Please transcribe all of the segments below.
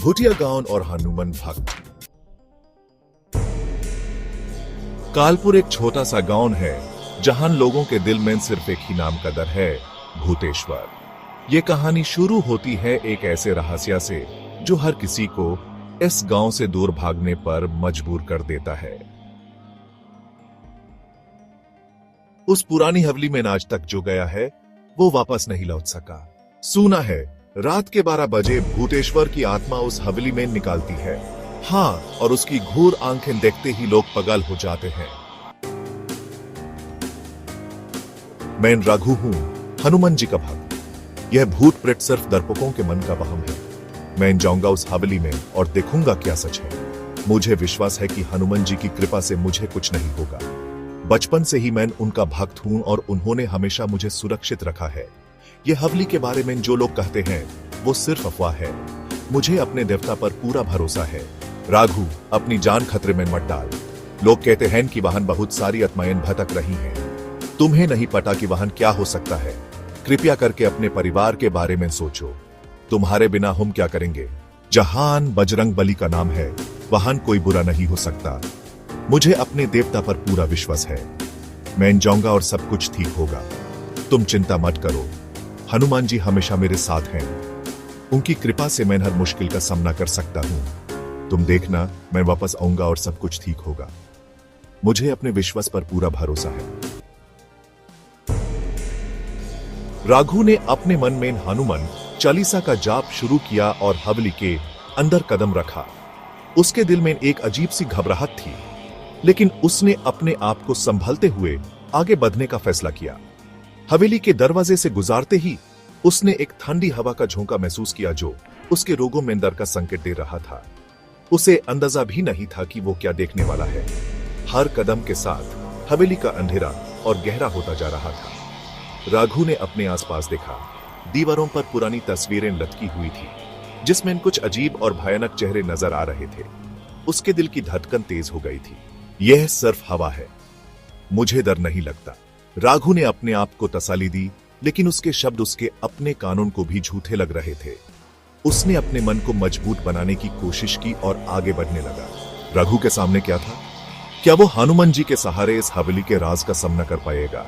भूटिया गांव और हनुमान भक्त। कालपुर एक छोटा सा गांव है जहां लोगों के दिल में सिर्फ एक ही नाम कदर है, भूतेश्वर। ये कहानी शुरू होती है एक ऐसे रहस्य से जो हर किसी को इस गांव से दूर भागने पर मजबूर कर देता है। उस पुरानी हवेली में आज तक जो गया है वो वापस नहीं लौट सका। सुना है रात के 12 बजे भूतेश्वर की आत्मा उस हवेली में निकालती है। हाँ, और उसकी घूर आंखें देखते ही लोग पागल हो जाते हैं। मैं रघु हूं, हनुमान जी का भक्त। यह भूत प्रेत सिर्फ दर्पकों के मन का वहम है। मैं जाऊंगा उस हवेली में और देखूंगा क्या सच है। मुझे विश्वास है कि हनुमान जी की कृपा से मुझे कुछ नहीं होगा। बचपन से ही मैं उनका भक्त हूं और उन्होंने हमेशा मुझे सुरक्षित रखा है। ये हवेली के बारे में जो लोग कहते हैं वो सिर्फ अफवाह है। मुझे अपने देवता पर पूरा भरोसा है। राघु, अपनी जान खतरे में मत डाल। लोग कहते हैं कि वहां बहुत सारी आत्माएं भटक रही हैं। तुम्हें नहीं पता कि वहां क्या हो सकता है। कृपया करके अपने परिवार के बारे में सोचो। तुम्हारे बिना हम क्या करेंगे। जहां बजरंग बली का नाम है वहां कोई बुरा नहीं हो सकता। मुझे अपने देवता पर पूरा विश्वास है। मैं जाऊंगा और सब कुछ ठीक होगा। तुम चिंता मत करो। हनुमान जी हमेशा मेरे साथ हैं। उनकी कृपा से मैं हर मुश्किल का सामना कर सकता हूं। तुम देखना, मैं वापस आऊंगा और सब कुछ ठीक होगा। मुझे अपने विश्वास पर पूरा भरोसा है। राघु ने अपने मन में हनुमान चालीसा का जाप शुरू किया और हवेली के अंदर कदम रखा। उसके दिल में एक अजीब सी घबराहट थी, लेकिन उसने अपने आप को संभालते हुए आगे बढ़ने का फैसला किया। हवेली के दरवाजे से गुजारते ही उसने एक ठंडी हवा का झोंका महसूस किया जो उसके रोगों में डर का संकेत दे रहा था। उसे अंदाजा भी नहीं था कि वो क्या देखने वाला है। हर कदम के साथ हवेली का अंधेरा और गहरा होता जा रहा था। राघु ने अपने आसपास देखा। दीवारों पर पुरानी तस्वीरें लटकी हुई थी जिसमें कुछ अजीब और भयानक चेहरे नजर आ रहे थे। उसके दिल की धड़कन तेज हो गई थी। यह सिर्फ हवा है, मुझे डर नहीं लगता। राघु ने अपने आप को तसल्ली दी, लेकिन उसके शब्द उसके अपने कानून को भी झूठे लग रहे थे। उसने अपने मन को मजबूत बनाने की कोशिश की और आगे बढ़ने लगा। राघु के सामने क्या था? क्या वो हनुमान जी के सहारे इस हवेली के राज का सामना कर पाएगा?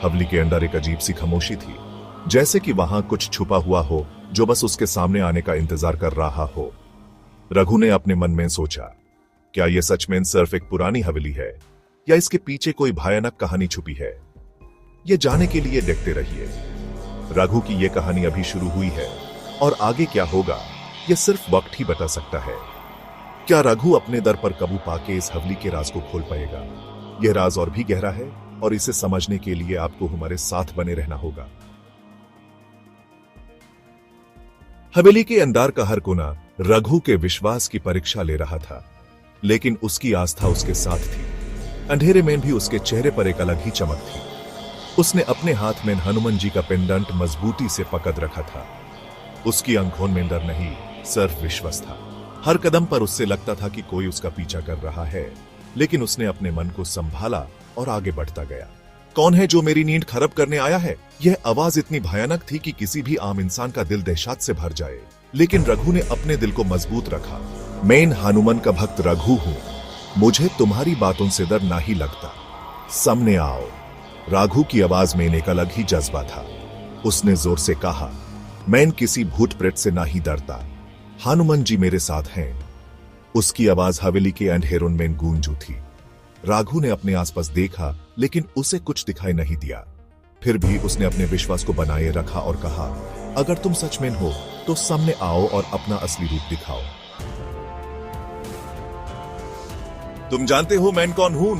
हवेली के अंदर एक अजीब सी खामोशी थी, जैसे कि वहां कुछ छुपा हुआ हो जो बस उसके सामने आने का इंतजार कर रहा हो। रघु ने अपने मन में सोचा, क्या यह सच में सिर्फ एक पुरानी हवेली है या इसके पीछे कोई भयानक कहानी छुपी है? ये जानने के लिए देखते रहिए। रघु की यह कहानी अभी शुरू हुई है और आगे क्या होगा यह सिर्फ वक्त ही बता सकता है। क्या रघु अपने दर पर काबू पाके इस हवेली के राज को खोल पाएगा? यह राज और भी गहरा है और इसे समझने के लिए आपको हमारे साथ बने रहना होगा। हवेली के अंदर का हर कोना रघु के विश्वास की परीक्षा ले रहा था, लेकिन उसकी आस्था उसके साथ थी। अंधेरे में भी उसके चेहरे पर एक अलग ही चमक थी। उसने अपने हाथ में हनुमान जी का पेंडेंट मजबूती से पकड़ रखा था। उसकी आंखों में डर नहीं, सिर्फ विश्वास था। हर कदम पर उससे लगता था कि कोई उसका पीछा कर रहा है, लेकिन उसने अपने मन को संभाला और आगे बढ़ता गया। कौन है जो मेरी नींद खराब करने आया है? यह आवाज इतनी भयानक थी कि किसी भी आम इंसान का दिल दहशत से भर जाए, लेकिन रघु ने अपने दिल को मजबूत रखा। मैं हनुमान का भक्त रघु हूं। मुझे तुम्हारी बातों से डर नहीं लगता। सामने आओ। राघु की आवाज में एक अलग ही जज्बा था। उसने जोर से कहा, मैं किसी भूत प्रेत से नहीं डरता। हनुमान जी मेरे साथ हैं। उसकी आवाज हवेली के अंधेरों में गूंज उठी। राघु ने अपने आसपास देखा, लेकिन उसे कुछ दिखाई नहीं दिया। फिर भी उसने अपने विश्वास को बनाए रखा और कहा, अगर तुम सच में हो तो सामने आओ और अपना असली रूप दिखाओ। तुम जानते हो मैं कौन हूं?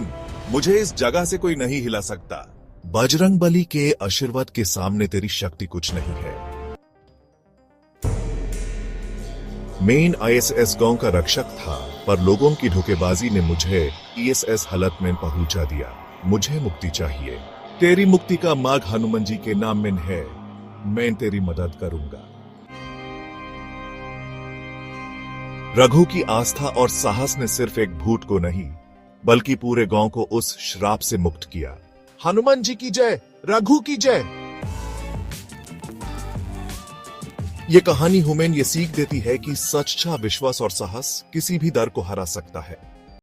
मुझे इस जगह से कोई नहीं हिला सकता। बजरंग बली के आशीर्वाद के सामने तेरी शक्ति कुछ नहीं है। मैं ISS गांव का रक्षक था, पर लोगों की धोखेबाजी ने मुझे ISS हालत में पहुंचा दिया। मुझे मुक्ति चाहिए। तेरी मुक्ति का मार्ग हनुमान जी के नाम में है। मैं तेरी मदद करूंगा। रघु की आस्था और साहस ने सिर्फ एक भूत को नहीं, बल्कि पूरे गांव को उस श्राप से मुक्त किया। हनुमान जी की जय, रघु की जय। ये कहानी हमें ये सीख देती है कि सच्चा विश्वास और साहस किसी भी डर को हरा सकता है।